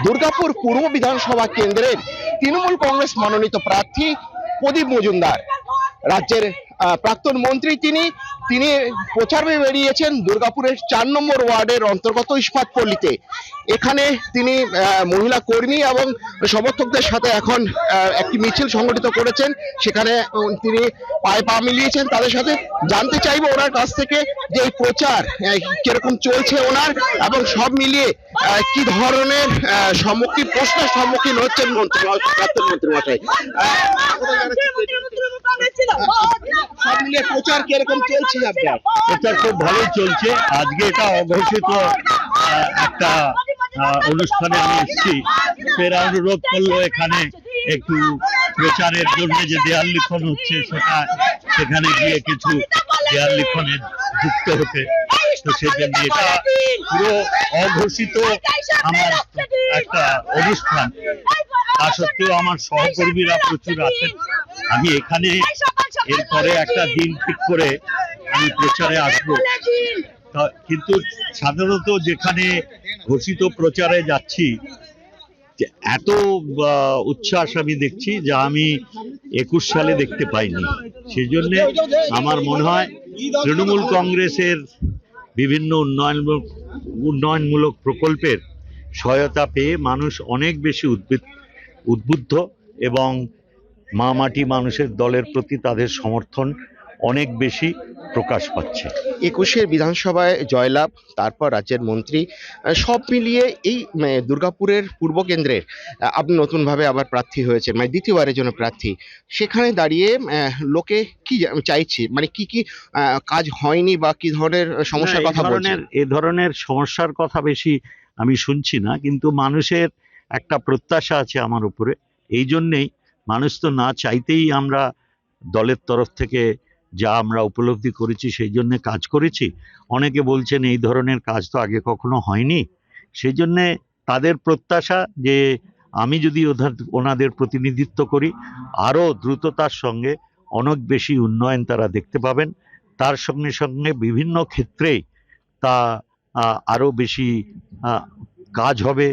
দুর্গাপুর পূর্ব বিধানসভা কেন্দ্রের তৃণমূল কংগ্রেস মনোনীত প্রার্থী প্রদীপ মজুমদার, রাজ্যের প্রাক্তন মন্ত্রী তিনি তিনি প্রচারে বেরিয়েছেন দুর্গাপুরের 4 নম্বর ওয়ার্ডের অন্তর্গত ইস্পাতপল্লীতে। এখানে তিনি মহিলা কর্মী এবং সমর্থকদের সাথে এখন একটি মিছিল সংগঠিত করেছেন। সেখানে তিনি পায়ে পা মিলিয়েছেন তাদের সাথে। জানতে চাইবো ওনার কাছ থেকে যে এই প্রচার কিরকম চলছে ওনার, এবং সব মিলিয়ে কি ধরনের প্রশ্নের সম্মুখীন হচ্ছেন প্রাক্তন মন্ত্রী মশাই। সব মিলিয়ে প্রচার কিরকম চলছে আপনার? প্রচার খুব ভালোই চলছে। আজকে এটা অঘোষিত একটা অনুষ্ঠানে আমি এসেছি। ফেরা অনুরোধ করলো এখানে একটু প্রচারের জন্য যে দেয়াল লিখন হচ্ছে সেখানে গিয়ে কিছু দেয়াল লিখনে যুক্ত হতে। তো সেজন্য এটা পুরো অঘোষিত আমার একটা অনুষ্ঠান। তা সত্ত্বেও আমার সহকর্মীরা প্রচুর আছেন। আমি এখানে এরপরে একটা দিন ঠিক করে আমি প্রচারে আসবো। কিন্তু সাধারণত যেখানে ঘোষিত প্রচারে যাচ্ছি এত উচ্ছ্বাস আমি দেখছি যা আমি 21 সালে দেখতে পাইনি। সেই জন্য আমার মনে হয় তৃণমূল কংগ্রেসের বিভিন্ন উন্নয়নমূলক প্রকল্পের সহায়তা পেয়ে মানুষ অনেক বেশি উদ্বুদ্ধ এবং মা মাটি মানুষের দলের প্রতি তাদের সমর্থন অনেক বেশি প্রকাশ পাচ্ছে। 21-এর বিধানসভায় জয়লাভ, তারপর রাজ্যের মন্ত্রী, সব মিলিয়ে এই দুর্গাপুরের পূর্ব কেন্দ্রের আপনি নতুনভাবে আবার প্রার্থী হয়েছেন, মানে দ্বিতীয়বারের জন্য প্রার্থী। সেখানে দাঁড়িয়ে লোকে কি চাইছে, মানে কি কি কাজ হয়নি বা কি ধরনের সমস্যার কথা বলছেন? এ ধরনের সমস্যার কথা বেশি আমি শুনছি না, কিন্তু মানুষের একটা প্রত্যাশা আছে আমার উপরে। এই জন্যেই মানুষ তো না চাইতেই আমরা দলের তরফ থেকে যা আমরা উপলব্ধি করেছি সেই জন্য কাজ করেছি। অনেকে বলছেন এই ধরনের কাজ তো আগে কখনো হয়নি। সেই জন্যে তাদের প্রত্যাশা যে আমি যদি ওনাদের প্রতিনিধিত্ব করি আরও দ্রুততার সঙ্গে অনেক বেশি উন্নয়ন তারা দেখতে পাবেন। তার সঙ্গে সঙ্গে বিভিন্ন ক্ষেত্রেই তা আরও বেশি কাজ হবে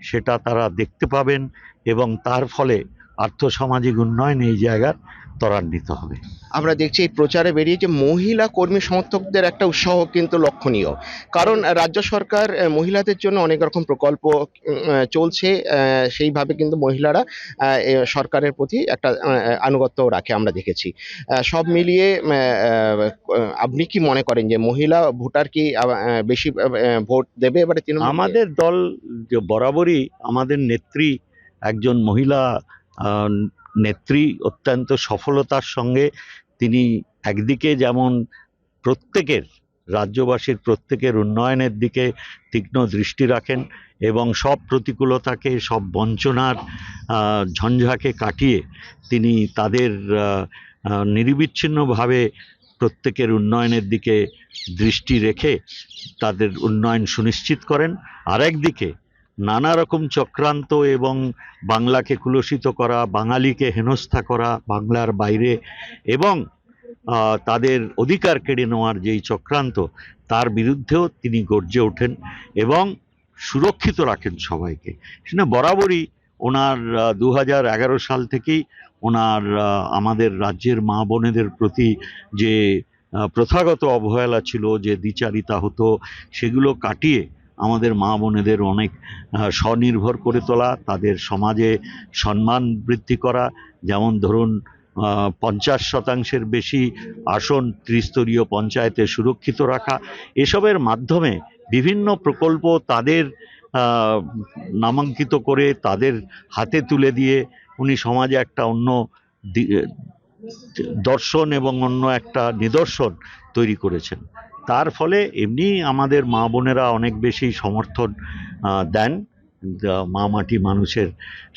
সেটা তারা দেখতে পাবেন, এবং তার ফলে আর্থসামাজিক উন্নয়ন এই জায়গার ত্বরান্বিত হবে। আমরা দেখছি এই প্রচারে বেরিয়েছে মহিলা কর্মী সমর্থকদের একটা উৎসাহ কিন্তু লক্ষণীয়, কারণ রাজ্য সরকার মহিলাদের জন্য অনেক রকম প্রকল্প চলছে। সেইভাবে কিন্তু মহিলারা সরকারের প্রতি একটা আনুগত্য রাখে, আমরা দেখেছি। সব মিলিয়ে আপনি কি মনে করেন যে মহিলা ভোটার কি বেশি ভোট দেবে এবারে তৃণমূল? আমাদের দল বরাবরই, আমাদের নেত্রী একজন মহিলা নেত্রী, অত্যন্ত সফলতার সঙ্গে তিনি একদিকে যেমন রাজ্যবাসীর প্রত্যেকের উন্নয়নের দিকে তীক্ষ্ণ দৃষ্টি রাখেন এবং সব প্রতিকূলতাকে, সব বঞ্চনার ঝঞ্ঝাকে কাটিয়ে তিনি তাদের নিরবিচ্ছিন্নভাবে প্রত্যেকের উন্নয়নের দিকে দৃষ্টি রেখে তাদের উন্নয়ন সুনিশ্চিত করেন। আর একদিকে নানা রকম চক্রান্ত এবং বাংলাকে কুলসিত করা, বাঙালিকে হেনস্থা করা বাংলার বাইরে, এবং তাদের অধিকার কেড়ে নেওয়ার যেই চক্রান্ত, তার বিরুদ্ধেও তিনি গর্জে ওঠেন এবং সুরক্ষিত রাখেন সবাইকে। সেটা বরাবরই ওনার 2011 সাল থেকেই ওনার আমাদের রাজ্যের মা বোনেদের প্রতি যে প্রথাগত অবহেলা ছিল, যে দ্বিচারিতা হতো, সেগুলো কাটিয়ে আমাদের মা বোনেদের অনেক স্বনির্ভর করে তোলা, তাদের সমাজে সম্মান বৃদ্ধি করা। যেমন ধরুন 50% বেশি আসন ত্রিস্তরীয় পঞ্চায়েতে সুরক্ষিত রাখা। এসবের মাধ্যমে বিভিন্ন প্রকল্প তাদের নামাঙ্কিত করে তাদের হাতে তুলে দিয়ে উনি সমাজে একটা অন্য দর্শন এবং অন্য একটা নিদর্শন তৈরি করেছেন। তার ফলে এমনি আমাদের মা বোনেরা অনেক বেশি সমর্থন দেন মা মাটি মানুষের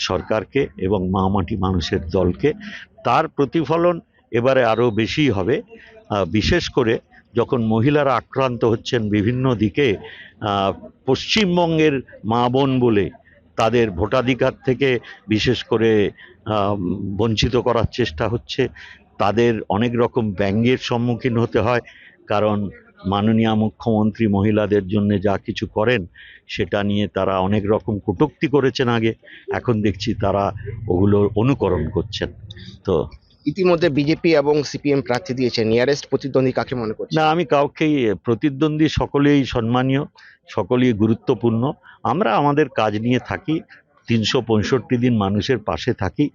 সরকারকে এবং মা মাটি মানুষের দলকে। তার প্রতিফলন এবারে আরও বেশি হবে, বিশেষ করে যখন মহিলারা আক্রান্ত হচ্ছেন বিভিন্ন দিকে। পশ্চিমবঙ্গের মা বোন বলে তাদের ভোটাধিকার থেকে বিশেষ করে বঞ্চিত করার চেষ্টা হচ্ছে। তাদের অনেক রকম ব্যঙ্গের সম্মুখীন হতে হয়, কারণ মাননীয় মুখ্যমন্ত্রী মহিলাদের জন্য যা কিছু করেন সেটা নিয়ে তারা অনেক রকম কটূক্তি করেছেন আগে, এখন দেখছি তারা ওগুলো অনুকরণ করছেন। তো ইতিমধ্যে বিজেপি এবং সিপিএম প্রার্থী দিয়েছে, নিয়ারেস্ট প্রতিদ্বন্দ্বী কাকে মনে করছে? না, আমি কাউকেই প্রতিদ্বন্দ্বী, সকলেই সম্মানীয়, সকলেই গুরুত্বপূর্ণ। আমরা আমাদের কাজ নিয়ে থাকি, 365 দিন মানুষের পাশে থাকি,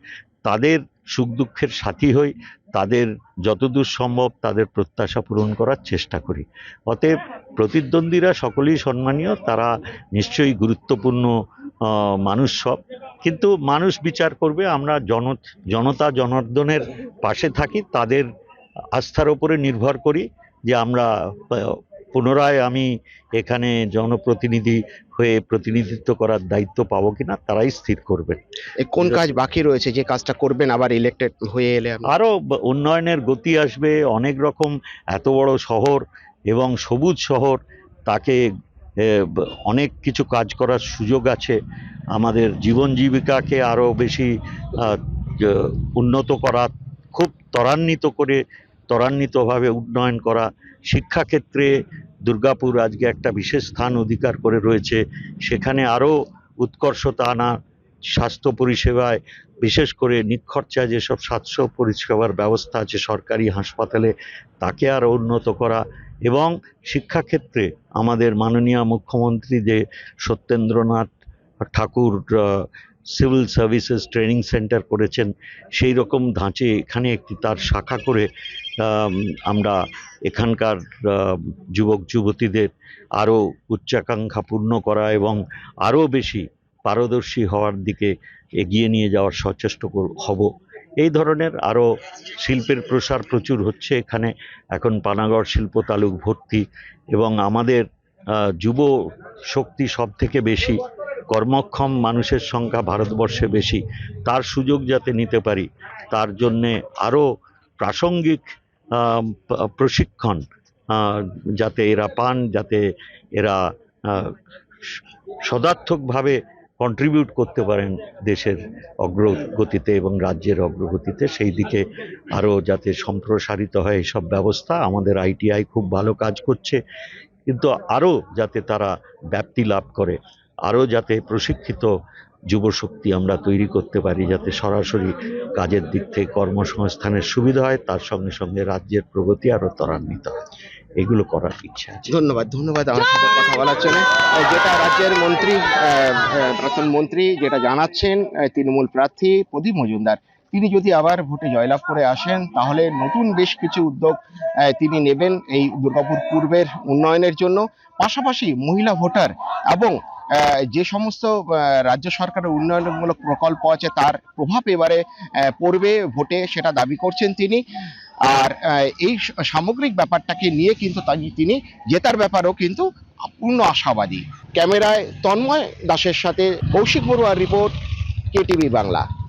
তাদের সুখ দুঃখের সাথী হই, তাদের যতদূর সম্ভব তাদের প্রত্যাশা পূরণ করার চেষ্টা করি। অতএব প্রতিদ্বন্দ্বীরা সকলেই সম্মানীয়, তারা নিশ্চয়ই গুরুত্বপূর্ণ মানুষ সব, কিন্তু মানুষ বিচার করবে। আমরা জনতা জনার্দনের পাশে থাকি, তাদের আস্থার ওপরে নির্ভর করি যে আমরা পুনরায় আমি এখানে জনপ্রতিনিধি হয়ে প্রতিনিধিত্ব করার দায়িত্ব পাবো কিনা তারাই স্থির করবেন। কোন কাজ বাকি রয়েছে যে কাজটা করবেন আবার ইলেক্টেড হয়ে এলে? আরও উন্নয়নের গতি আসবে, অনেক রকম, এত বড় শহর এবং সবুজ শহর, তাকে অনেক কিছু কাজ করার সুযোগ আছে। আমাদের জীবন জীবিকাকে আরও বেশি উন্নত করা, খুব ত্বরান্বিতভাবে উন্নয়ন করা, শিক্ষাক্ষেত্রে দুর্গাপুর আজকে একটা বিশেষ স্থান অধিকার করে রয়েছে, সেখানে আরও উৎকর্ষতা আনা, স্বাস্থ্য পরিষেবায় বিশেষ করে নিখরচায় যেসব স্বাস্থ্য পরিষেবার ব্যবস্থা আছে সরকারি হাসপাতালে তাকে আরও উন্নত করা, এবং শিক্ষাক্ষেত্রে আমাদের মাননীয় মুখ্যমন্ত্রী যে সত্যেন্দ্রনাথ ঠাকুর সিভিল সার্ভিসেস ট্রেনিং সেন্টার করেছেন, সেই রকম ধাঁচে এখানে একটি তার শাখা করে আমরা এখানকার যুবক যুবতীদের আরও উচ্চাকাঙ্ক্ষা পূর্ণ করা এবং আরও বেশি পারদর্শী হওয়ার দিকে এগিয়ে নিয়ে যাওয়ার সচেষ্ট হব। এই ধরনের আরও শিল্পের প্রসার প্রচুর হচ্ছে এখানে, এখন পানাগড় শিল্প তালুক ভর্তি, এবং আমাদের যুব শক্তি সব থেকে বেশি, কর্মক্ষম মানুষের সংখ্যা ভারতবর্ষে বেশি, তার সুযোগ যাতে নিতে পারি তার জন্যে আরও প্রাসঙ্গিক প্রশিক্ষণ যাতে এরা পান, যাতে এরা সদার্থকভাবে কন্ট্রিবিউট করতে পারেন দেশের অগ্রগতিতে এবং রাজ্যের অগ্রগতিতে, সেই দিকে আরও যাতে সম্প্রসারিত হয় এইসব ব্যবস্থা। আমাদের ITI খুব ভালো কাজ করছে, কিন্তু আরও যাতে তারা ব্যাপ্তি লাভ করে, আরও যাতে প্রশিক্ষিত যুবশক্তি আমরা তৈরি করতে পারি, যাতে সরাসরি কাজের দিক থেকে কর্মসংস্থানের সুবিধা হয়, তার সঙ্গে সঙ্গে রাজ্যের প্রগতি আরও ত্বরান্বিত হয়, এগুলো করার ইচ্ছা আছে। ধন্যবাদ আমার সাথে কথা বলার জন্য। যেটা রাজ্যের মন্ত্রী, প্রাক্তন মন্ত্রী যেটা জানাচ্ছেন, তৃণমূল প্রার্থী প্রদীপ মজুমদার, তিনি যদি আবার ভোটে জয়লাভ করে আসেন তাহলে নতুন বেশ কিছু উদ্যোগ তিনি নেবেন এই দুর্গাপুর পূর্বের উন্নয়নের জন্য। পাশাপাশি মহিলা ভোটার এবং যে সমস্ত রাজ্য সরকারের উন্নয়নমূলক প্রকল্প আছে তার প্রভাব এবারে পড়বে ভোটে, সেটা দাবি করছেন তিনি। আর এই সামগ্রিক ব্যাপারটাকে নিয়ে কিন্তু তিনি জেতার ব্যাপারেও কিন্তু পূর্ণ আশাবাদী। ক্যামেরায় তন্ময় দাসের সাথে কৌশিক বড়ুয়ার রিপোর্ট, KTV বাংলা।